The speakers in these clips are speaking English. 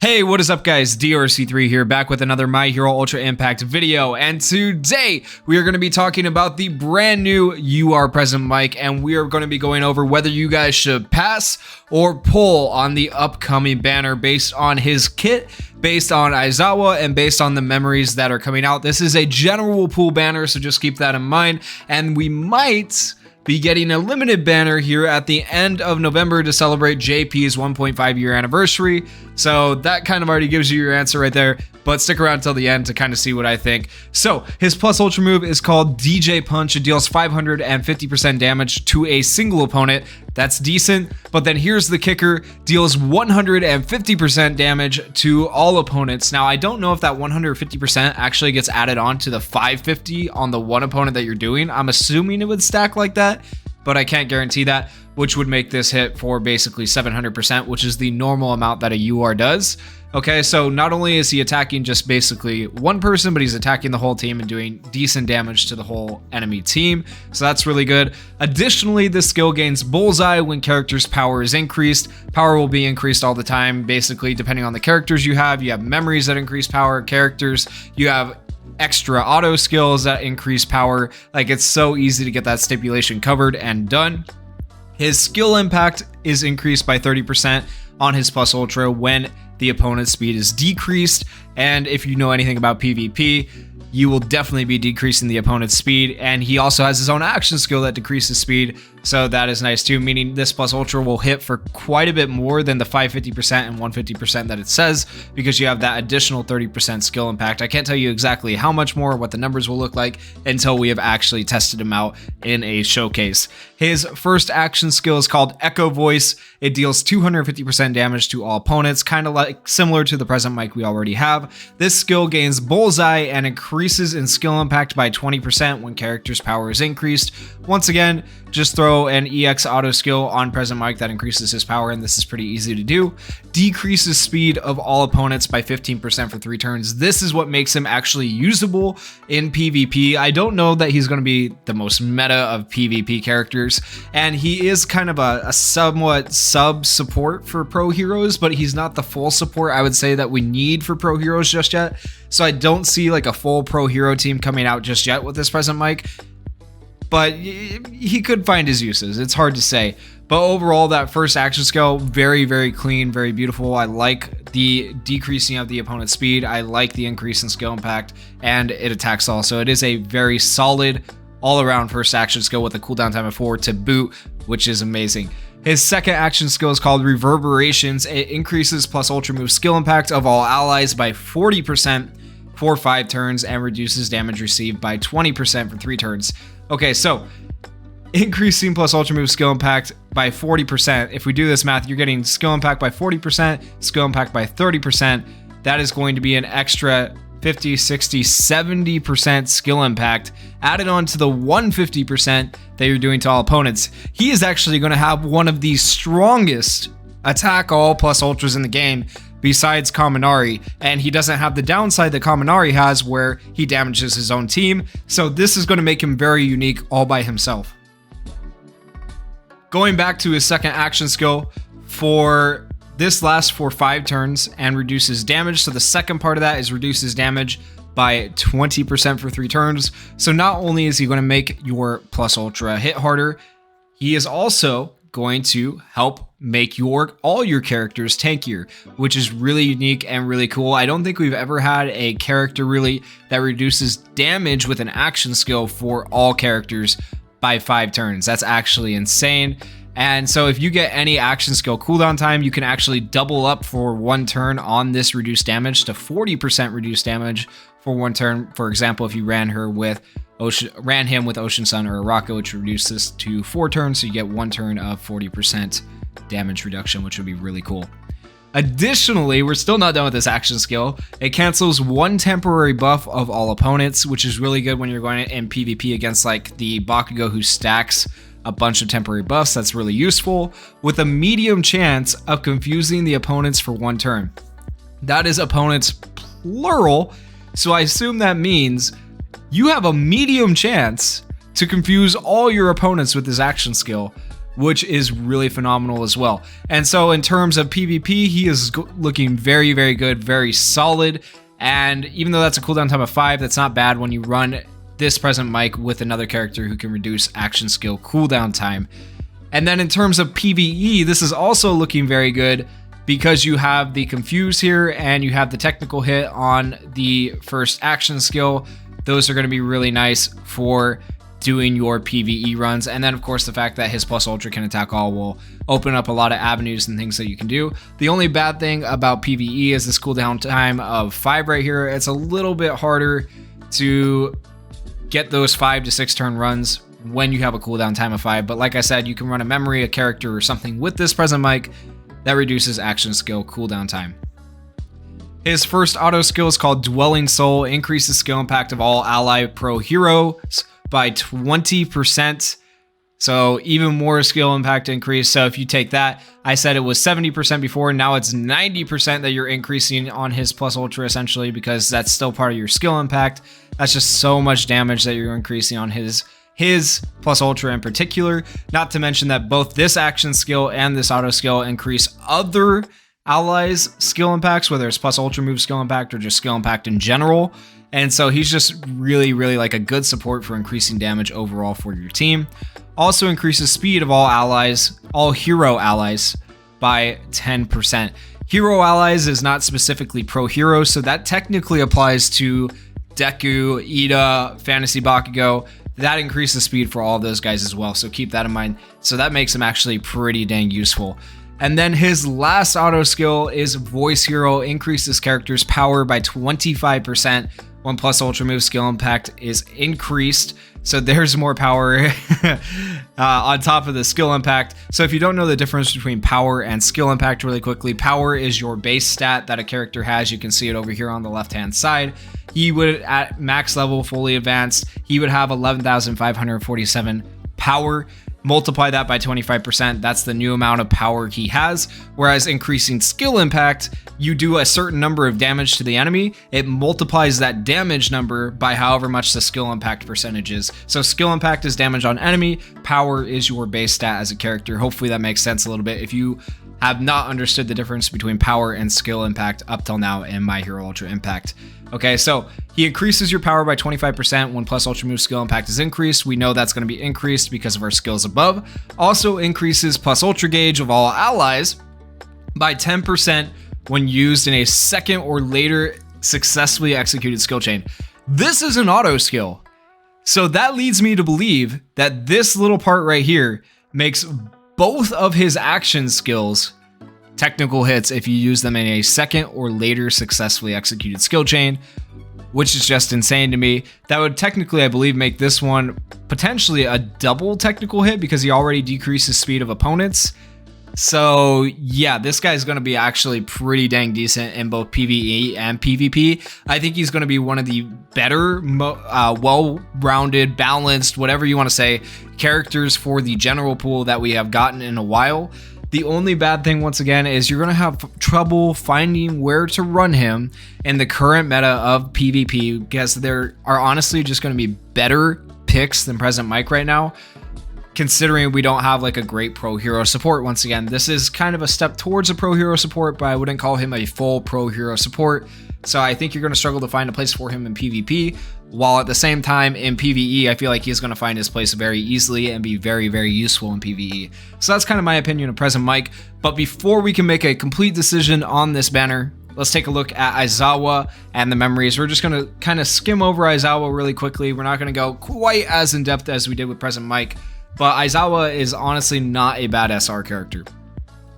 Hey, what is up guys? DRC3 here, back with another My Hero Ultra Impact video, and today we are going to be talking about the brand new UR Present Mic, and we are going to be going over whether you guys should pass or pull on the upcoming banner based on his kit, based on Aizawa, and based on the memories that are coming out. This is a general pool banner, so just keep that in mind, and we might be getting a limited banner here at the end of November to celebrate JP's 1.5 year anniversary. So that kind of already gives you your answer right there, but stick around till the end to kind of see what I think. So his plus ultra move is called DJ Punch. It deals 550% damage to a single opponent. That's decent, but then here's the kicker: deals 150% damage to all opponents. Now I don't know if that 150% actually gets added on to the 550 on the one opponent that you're doing. I'm assuming it would stack like that, but I can't guarantee that, which would make this hit for basically 700%, which is the normal amount that a UR does. Okay, so not only is he attacking just basically one person, but he's attacking the whole team and doing decent damage to the whole enemy team. So that's really good. Additionally, this skill gains bullseye when character's power is increased. Power will be increased all the time, basically, depending on the characters you have. You have memories that increase power, characters, you have extra auto skills that increase power. Like, it's so easy to get that stipulation covered and done. His skill impact is increased by 30% on his plus ultra when the opponent's speed is decreased, and if you know anything about PvP, you will definitely be decreasing the opponent's speed. And he also has his own action skill that decreases speed, so that is nice too, meaning this plus ultra will hit for quite a bit more than the 550% and 150% that it says, because you have that additional 30% skill impact. I can't tell you exactly how much more, what the numbers will look like, until we have actually tested him out in a showcase. His first action skill is called Echo Voice. It deals 250% damage to all opponents, kind of like similar to the present mic we already have. This skill gains bullseye and increases in skill impact by 20% when character's power is increased. Once again, just throw an EX auto skill on present mic that increases his power, and this is pretty easy to do. Decreases speed of all opponents by 15% for 3 turns. This is what makes him actually usable in PvP. I don't know that he's going to be the most meta of PvP characters, and he is kind of a somewhat sub support for pro heroes, but he's not the full support I would say that we need for pro heroes just yet. So I don't see like a full pro hero team coming out just yet with this present mic, but he could find his uses. It's hard to say. But overall, that first action skill, very, very clean, very beautiful. I like the decreasing of the opponent's speed. I like the increase in skill impact, and it attacks also. It is a very solid all-around first action skill with a cooldown time of 4 to boot, which is amazing. His second action skill is called Reverberations. It increases plus ultra move skill impact of all allies by 40% for 5 turns and reduces damage received by 20% for 3 turns. Okay, so increasing plus ultra move skill impact by 40%. If we do this math, you're getting skill impact by 40%, skill impact by 30%. That is going to be an extra 50, 60, 70% skill impact added on to the 150% that you're doing to all opponents. He is actually going to have one of the strongest attack all plus ultras in the game besides Kaminari, and he doesn't have the downside that Kaminari has where he damages his own team. So this is going to make him very unique all by himself. Going back to his second action skill, for this lasts for 5 turns and reduces damage. So the second part of that is reduces damage by 20% for 3 turns. So not only is he going to make your plus ultra hit harder, he is also going to help make all your characters tankier, which is really unique and really cool. I don't think we've ever had a character really that reduces damage with an action skill for all characters by 5 turns. That's actually insane. And so if you get any action skill cooldown time, you can actually double up for 1 turn on this reduced damage to 40% reduced damage for 1 turn. For example, if you ran him with Ocean Sun or Rocket, which reduces to 4 turns, so you get 1 turn of 40% damage reduction, which would be really cool. Additionally, we're still not done with this action skill. It cancels 1 temporary buff of all opponents, which is really good when you're going in PvP against like the Bakugo who stacks a bunch of temporary buffs. That's really useful, with a medium chance of confusing the opponents for 1 turn. That is opponents plural, so I assume that means you have a medium chance to confuse all your opponents with this action skill, which is really phenomenal as well. And so in terms of PvP, he is looking very, very good, very solid. And even though that's a cooldown time of 5, that's not bad when you run this present Mike with another character who can reduce action skill cooldown time. And then in terms of PvE, this is also looking very good because you have the Confuse here and you have the technical hit on the first action skill. Those are going to be really nice for doing your PvE runs. And then of course the fact that his plus ultra can attack all will open up a lot of avenues and things that you can do. The only bad thing about PvE is this cooldown time of 5 right here. It's a little bit harder to get those 5 to 6 turn runs when you have a cooldown time of 5. But like I said, you can run a memory, a character, or something with this present Mike that reduces action skill cooldown time. His first auto skill is called Dwelling Soul, increases skill impact of all ally pro heroes by 20%. So even more skill impact increase. So if you take that, I said it was 70% before, now it's 90% that you're increasing on his plus ultra essentially, because that's still part of your skill impact. That's just so much damage that you're increasing on his plus ultra in particular. Not to mention that both this action skill and this auto skill increase other allies' skill impacts, whether it's plus ultra move skill impact or just skill impact in general. And so he's just really, really like a good support for increasing damage overall for your team. Also increases speed of all allies, all hero allies, by 10%. Hero allies is not specifically pro hero, so that technically applies to Deku, Ida, Fantasy Bakugo. That increases speed for all of those guys as well, so keep that in mind. So that makes him actually pretty dang useful. And then his last auto skill is Voice Hero, increases character's power by 25% when plus ultra move skill impact is increased. So there's more power on top of the skill impact. So if you don't know the difference between power and skill impact really quickly, power is your base stat that a character has. You can see it over here on the left hand side. He would, at max level, fully advanced, he would have 11,547 power. Multiply that by 25%, that's the new amount of power he has. Whereas increasing skill impact, you do a certain number of damage to the enemy, it multiplies that damage number by however much the skill impact percentage is. So skill impact is damage on enemy, power is your base stat as a character. Hopefully that makes sense a little bit if you have not understood the difference between power and skill impact up till now in My Hero Ultra Impact. Okay, so he increases your power by 25% when plus ultra move skill impact is increased. We know that's going to be increased because of our skills above. Also increases plus ultra gauge of all allies by 10% when used in a second or later successfully executed skill chain. This is an auto skill. So that leads me to believe that this little part right here makes both of his action skills technical hits if you use them in a second or later successfully executed skill chain, which is just insane to me. That would technically, I believe, make this one potentially a double technical hit because he already decreases speed of opponents. So yeah, this guy's going to be actually pretty dang decent in both PvE and PvP. I think he's going to be one of the better, well-rounded, balanced, whatever you want to say, characters for the general pool that we have gotten in a while. The only bad thing, once again, is you're going to have trouble finding where to run him in the current meta of PvP because there are honestly just going to be better picks than present Mike right now, considering we don't have like a great pro hero support. Once again, this is kind of a step towards a pro hero support, but I wouldn't call him a full pro hero support. So I think you're going to struggle to find a place for him in PvP, while at the same time in PvE, I feel like he's going to find his place very easily and be very, very useful in PvE. So that's kind of my opinion of present Mike. But before we can make a complete decision on this banner, let's take a look at Aizawa and the memories. We're just going to kind of skim over Aizawa really quickly. We're not going to go quite as in depth as we did with present Mike, but Aizawa is honestly not a bad SR character.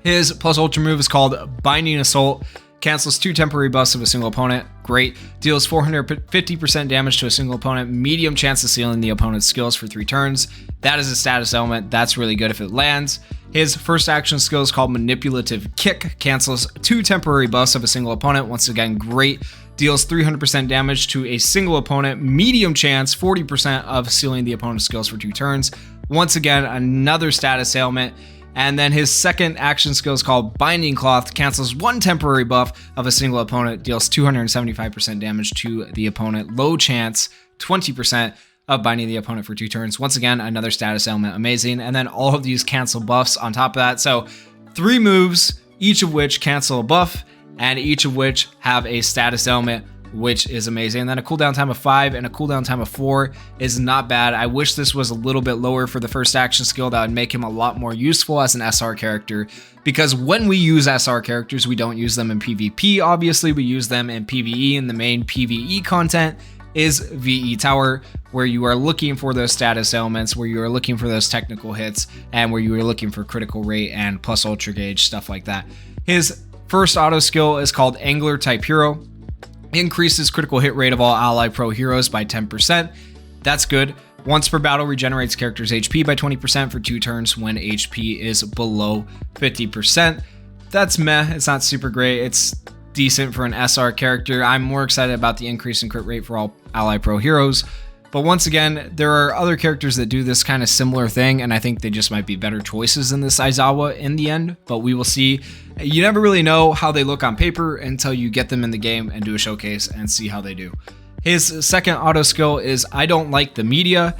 His plus ultra move is called Binding Assault. Cancels 2 temporary buffs of a single opponent. Great. Deals 450% damage to a single opponent. Medium chance of sealing the opponent's skills for 3 turns. That is a status element. That's really good if it lands. His first action skill is called Manipulative Kick. Cancels 2 temporary buffs of a single opponent. Once again, great. Deals 300% damage to a single opponent. Medium chance, 40% of sealing the opponent's skills for 2 turns. Once again, another status ailment. And then his second action skill is called Binding Cloth, cancels 1 temporary buff of a single opponent, deals 275% damage to the opponent. Low chance, 20% of binding the opponent for 2 turns. Once again, another status element, amazing. And then all of these cancel buffs on top of that. So 3 moves, each of which cancel a buff, and each of which have a status element, which is amazing. And then a cooldown time of 5 and a cooldown time of 4 is not bad. I wish this was a little bit lower for the first action skill. That would make him a lot more useful as an SR character, because when we use SR characters, we don't use them in PvP. Obviously, we use them in PvE, and the main PvE content is VE Tower, where you are looking for those status elements, where you are looking for those technical hits, and where you are looking for critical rate and plus ultra gauge, stuff like that. His first auto skill is called Angler Type Hero. Increases critical hit rate of all ally pro heroes by 10%. That's good. Once per battle, regenerates character's HP by 20% for 2 turns when HP is below 50%. That's meh. It's not super great. It's decent for an SR character. I'm more excited about the increase in crit rate for all ally pro heroes. But once again, there are other characters that do this kind of similar thing, and I think they just might be better choices than this Aizawa in the end, but we will see. You never really know how they look on paper until you get them in the game and do a showcase and see how they do. His second auto skill is I Don't Like the Media.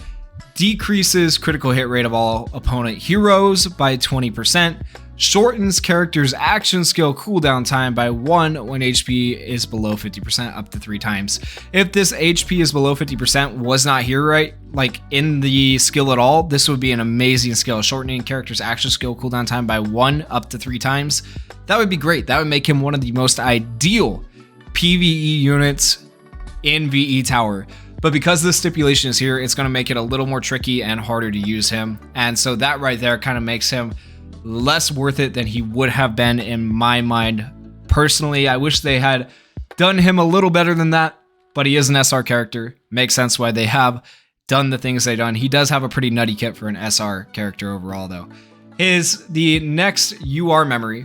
Decreases critical hit rate of all opponent heroes by 20%. Shortens character's action skill cooldown time by 1 when HP is below 50%, up to 3 times. If this HP is below 50% was not here right, like in the skill at all, this would be an amazing skill. Shortening character's action skill cooldown time by 1 up to 3 times. That would be great. That would make him one of the most ideal PvE units in VE Tower. But because this stipulation is here, it's going to make it a little more tricky and harder to use him. And so that right there kind of makes him less worth it than he would have been in my mind. Personally, I wish they had done him a little better than that, but he is an SR character. Makes sense why they have done the things they've done. He does have a pretty nutty kit for an SR character overall, though. The next UR memory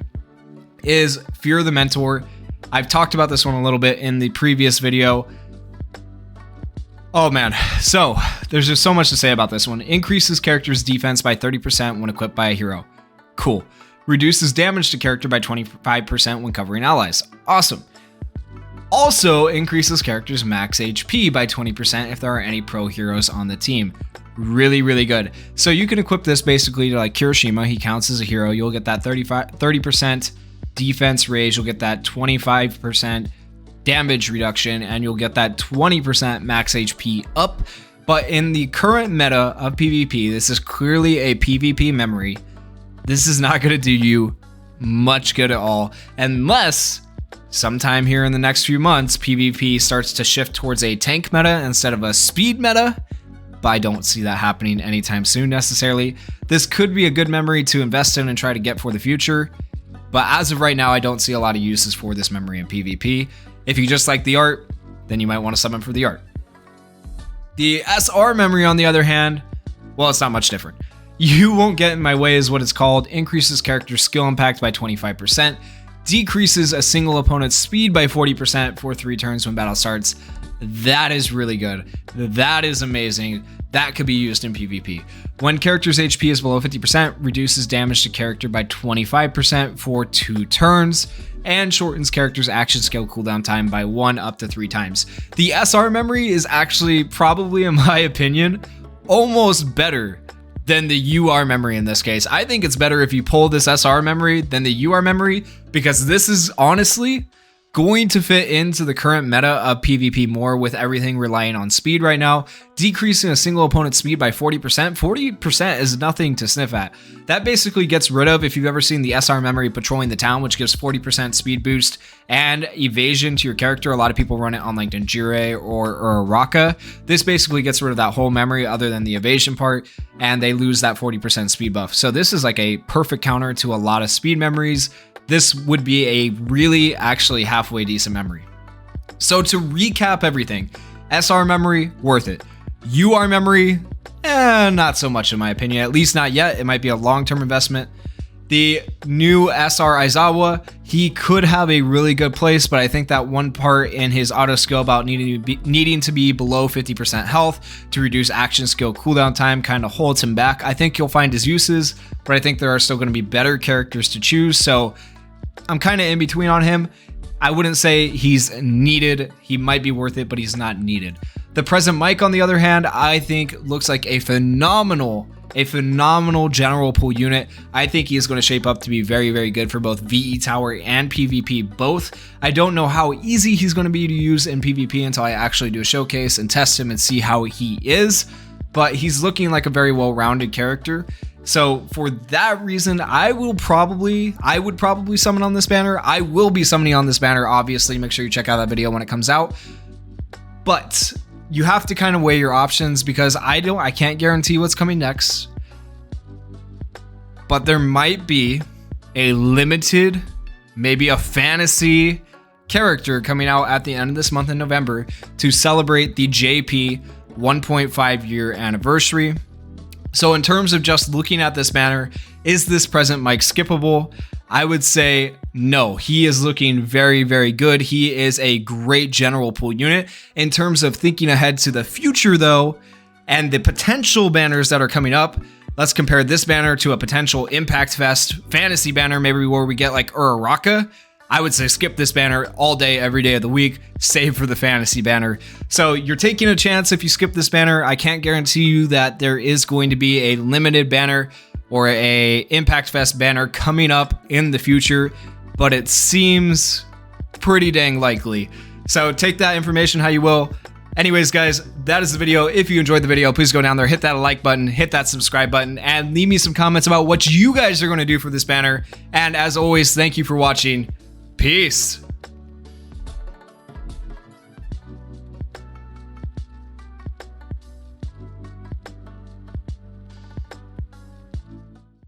is Fear the Mentor. I've talked about this one a little bit in the previous video. Oh man, so there's just so much to say about this one. Increases character's defense by 30% when equipped by a hero. Cool. Reduces damage to character by 25% when covering allies. Awesome. Also increases character's max HP by 20% if there are any pro heroes on the team. Really, really good. So you can equip this basically to like Kirishima. He counts as a hero. You'll get that 30% defense raise. You'll get that 25% damage reduction, and you'll get that 20% max HP up. But in the current meta of PvP, this is clearly a PvP memory. This is not going to do you much good at all, unless sometime here in the next few months, PvP starts to shift towards a tank meta instead of a speed meta. But I don't see that happening anytime soon necessarily. This could be a good memory to invest in and try to get for the future. But as of right now, I don't see a lot of uses for this memory in PvP. If you just like the art, then you might want to summon for the art. The SR memory, on the other hand, well, it's not much different. You Won't Get in My Way is what it's called. Increases character skill impact by 25%. Decreases a single opponent's speed by 40% for 3 turns when battle starts. That is really good. That is amazing. That could be used in PvP. When character's HP is below 50%, reduces damage to character by 25% for 2 turns. And shortens character's action skill cooldown time by 1 up to 3 times. The SR memory is actually probably, in my opinion, almost better than the UR memory in this case. I think it's better if you pull this SR memory than the UR memory, because this is honestly going to fit into the current meta of PvP more, with everything relying on speed right now. Decreasing a single opponent's speed by 40%. 40% is nothing to sniff at. That basically gets rid of, if you've ever seen the SR memory patrolling the town, which gives 40% speed boost and evasion to your character. A lot of people run it on like Danjire or Araka. This basically gets rid of that whole memory other than the evasion part, and they lose that 40% speed buff. So this is like a perfect counter to a lot of speed memories. This would be a really actually halfway decent memory. So to recap everything, SR memory, worth it. UR memory, not so much in my opinion, at least not yet. It might be a long-term investment. The new SR Aizawa, he could have a really good place, but I think that one part in his auto skill about needing to be below 50% health to reduce action skill cooldown time kind of holds him back. I think you'll find his uses, but I think there are still going to be better characters to choose, so I'm kind of in between on him. I wouldn't say he's needed. He might be worth it, but he's not needed. The present Mike, on the other hand, I think looks like a phenomenal general pool unit. I think he is going to shape up to be very, very good for both VE Tower and PvP both. I don't know how easy he's going to be to use in PvP until I actually do a showcase and test him and see how he is, but he's looking like a very well-rounded character. So for that reason, I would probably summon on this banner. I will be summoning on this banner, obviously. Make sure you check out that video when it comes out. But you have to kind of weigh your options, because I can't guarantee what's coming next. But there might be a limited, maybe a fantasy character coming out at the end of this month in November to celebrate the JP 1.5 year anniversary. So in terms of just looking at this banner, is this present Mike skippable? I would say no. He is looking very, very good. He is a great general pool unit. In terms of thinking ahead to the future though, and the potential banners that are coming up, let's compare this banner to a potential Impact Fest fantasy banner, maybe where we get like Uraraka. I would say skip this banner all day, every day of the week, save for the fantasy banner. So you're taking a chance if you skip this banner. I can't guarantee you that there is going to be a limited banner or a Impact Fest banner coming up in the future, but it seems pretty dang likely. So take that information how you will. Anyways, guys, that is the video. If you enjoyed the video, please go down there, hit that like button, hit that subscribe button, and leave me some comments about what you guys are going to do for this banner. And as always, thank you for watching. Peace.